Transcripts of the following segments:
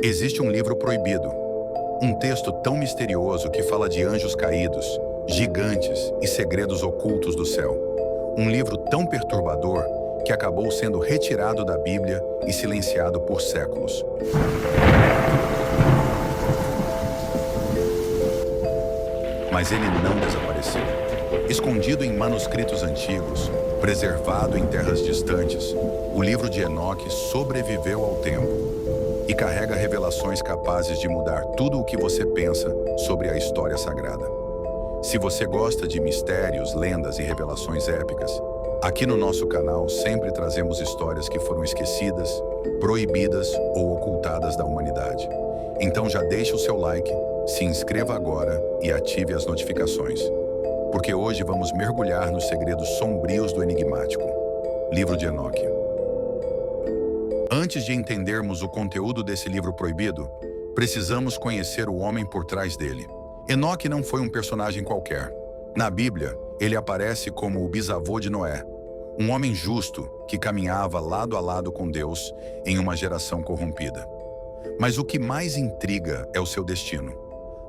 Existe um livro proibido, um texto tão misterioso que fala de anjos caídos, gigantes e segredos ocultos do céu. Um livro tão perturbador que acabou sendo retirado da Bíblia e silenciado por séculos. Mas ele não desapareceu. Escondido em manuscritos antigos, preservado em terras distantes, o livro de Enoque sobreviveu ao tempo e carrega revelações capazes de mudar tudo o que você pensa sobre a história sagrada. Se você gosta de mistérios, lendas e revelações épicas, aqui no nosso canal sempre trazemos histórias que foram esquecidas, proibidas ou ocultadas da humanidade. Então já deixe o seu like, se inscreva agora e ative as notificações, porque hoje vamos mergulhar nos segredos sombrios do enigmático Livro de Enoque. Antes de entendermos o conteúdo desse livro proibido, precisamos conhecer o homem por trás dele. Enoque não foi um personagem qualquer. Na Bíblia, ele aparece como o bisavô de Noé, um homem justo que caminhava lado a lado com Deus em uma geração corrompida. Mas o que mais intriga é o seu destino.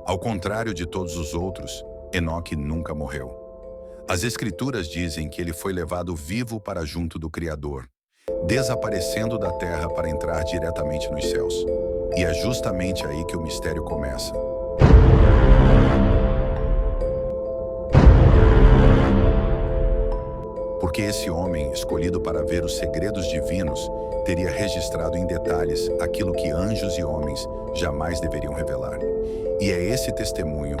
Ao contrário de todos os outros, Enoque nunca morreu. As Escrituras dizem que ele foi levado vivo para junto do Criador, desaparecendo da terra para entrar diretamente nos céus. E é justamente aí que o mistério começa. Porque esse homem, escolhido para ver os segredos divinos, teria registrado em detalhes aquilo que anjos e homens jamais deveriam revelar. E é esse testemunho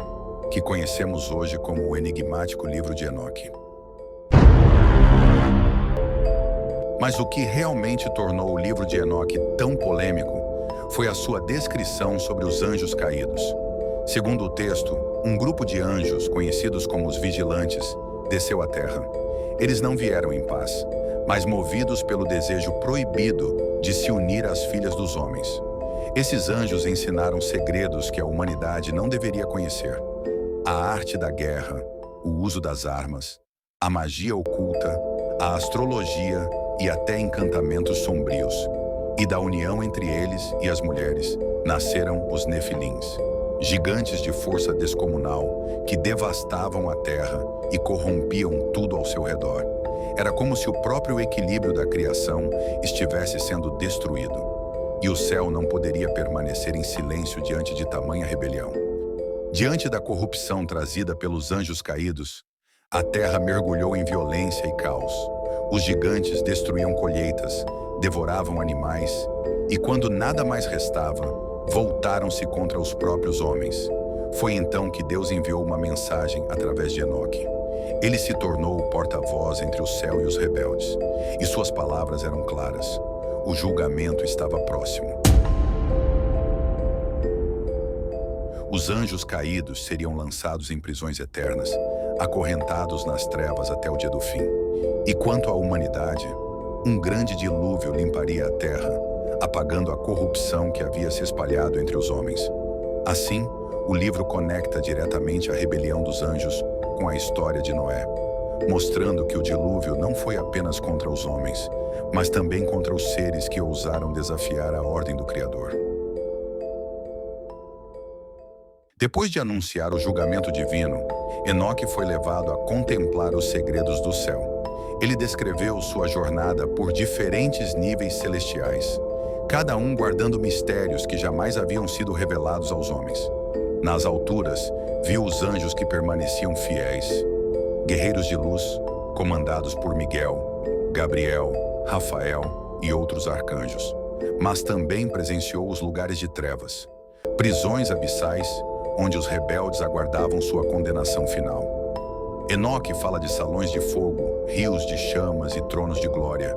que conhecemos hoje como o enigmático livro de Enoque. Mas o que realmente tornou o livro de Enoque tão polêmico foi a sua descrição sobre os anjos caídos. Segundo o texto, um grupo de anjos, conhecidos como os vigilantes, desceu à terra. Eles não vieram em paz, mas movidos pelo desejo proibido de se unir às filhas dos homens. Esses anjos ensinaram segredos que a humanidade não deveria conhecer: a arte da guerra, o uso das armas, a magia oculta, a astrologia e até encantamentos sombrios. E da união entre eles e as mulheres nasceram os Nefilins, gigantes de força descomunal que devastavam a terra e corrompiam tudo ao seu redor. Era como se o próprio equilíbrio da criação estivesse sendo destruído, e o céu não poderia permanecer em silêncio diante de tamanha rebelião. Diante da corrupção trazida pelos anjos caídos, a terra mergulhou em violência e caos. Os gigantes destruíam colheitas, devoravam animais, e quando nada mais restava, voltaram-se contra os próprios homens. Foi então que Deus enviou uma mensagem através de Enoque. Ele se tornou o porta-voz entre o céu e os rebeldes, e suas palavras eram claras: o julgamento estava próximo. Os anjos caídos seriam lançados em prisões eternas, acorrentados nas trevas até o dia do fim. E quanto à humanidade, um grande dilúvio limparia a terra, apagando a corrupção que havia se espalhado entre os homens. Assim, o livro conecta diretamente a rebelião dos anjos com a história de Noé, mostrando que o dilúvio não foi apenas contra os homens, mas também contra os seres que ousaram desafiar a ordem do Criador. Depois de anunciar o julgamento divino, Enoque foi levado a contemplar os segredos do céu. Ele descreveu sua jornada por diferentes níveis celestiais, cada um guardando mistérios que jamais haviam sido revelados aos homens. Nas alturas, viu os anjos que permaneciam fiéis, guerreiros de luz, comandados por Miguel, Gabriel, Rafael e outros arcanjos. Mas também presenciou os lugares de trevas, prisões abissais, onde os rebeldes aguardavam sua condenação final. Enoque fala de salões de fogo, rios de chamas e tronos de glória,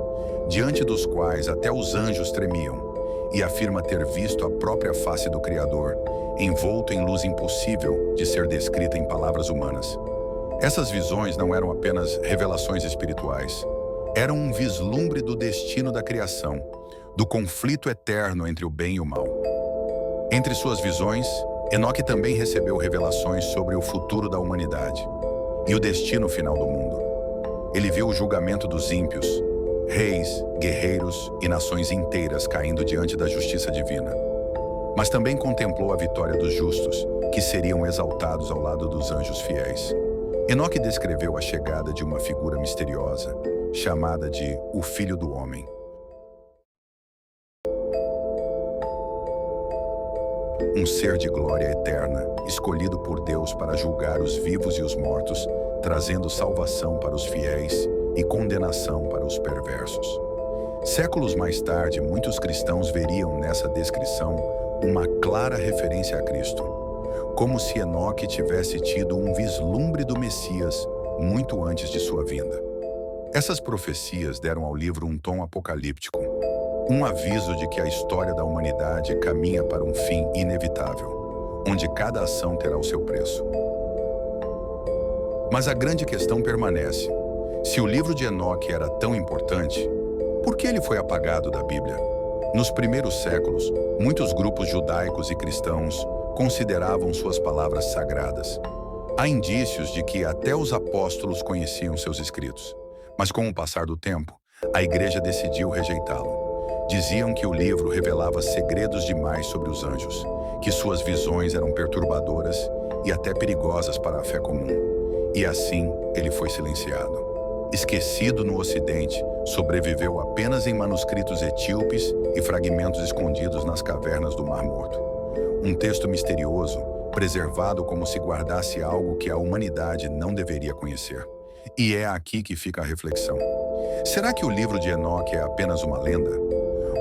diante dos quais até os anjos tremiam, e afirma ter visto a própria face do Criador, envolto em luz impossível de ser descrita em palavras humanas. Essas visões não eram apenas revelações espirituais, eram um vislumbre do destino da criação, do conflito eterno entre o bem e o mal. Entre suas visões, Enoque também recebeu revelações sobre o futuro da humanidade e o destino final do mundo. Ele viu o julgamento dos ímpios, reis, guerreiros e nações inteiras caindo diante da justiça divina. mas também contemplou a vitória dos justos, que seriam exaltados ao lado dos anjos fiéis. Enoque descreveu a chegada de uma figura misteriosa, chamada de o Filho do Homem. Um ser de glória eterna, escolhido por Deus para julgar os vivos e os mortos, trazendo salvação para os fiéis e condenação para os perversos. Séculos mais tarde, muitos cristãos veriam nessa descrição uma clara referência a Cristo, como se Enoque tivesse tido um vislumbre do Messias muito antes de sua vinda. Essas profecias deram ao livro um tom apocalíptico, um aviso de que a história da humanidade caminha para um fim inevitável, onde cada ação terá o seu preço. Mas a grande questão permanece: se o livro de Enoque era tão importante, por que ele foi apagado da Bíblia? Nos primeiros séculos, muitos grupos judaicos e cristãos consideravam suas palavras sagradas. Há indícios de que até os apóstolos conheciam seus escritos. Mas com o passar do tempo, a igreja decidiu rejeitá-lo. Diziam que o livro revelava segredos demais sobre os anjos, que suas visões eram perturbadoras e até perigosas para a fé comum. E assim, ele foi silenciado. Esquecido no Ocidente, sobreviveu apenas em manuscritos etíopes e fragmentos escondidos nas cavernas do Mar Morto. Um texto misterioso, preservado como se guardasse algo que a humanidade não deveria conhecer. E é aqui que fica a reflexão. Será que o livro de Enoque é apenas uma lenda?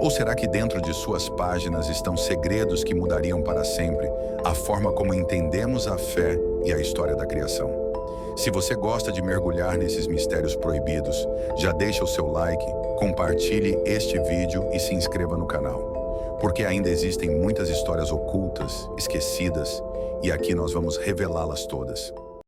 Ou será que dentro de suas páginas estão segredos que mudariam para sempre a forma como entendemos a fé e a história da criação? Se você gosta de mergulhar nesses mistérios proibidos, já deixa o seu like, compartilhe este vídeo e se inscreva no canal. Porque ainda existem muitas histórias ocultas, esquecidas, e aqui nós vamos revelá-las todas.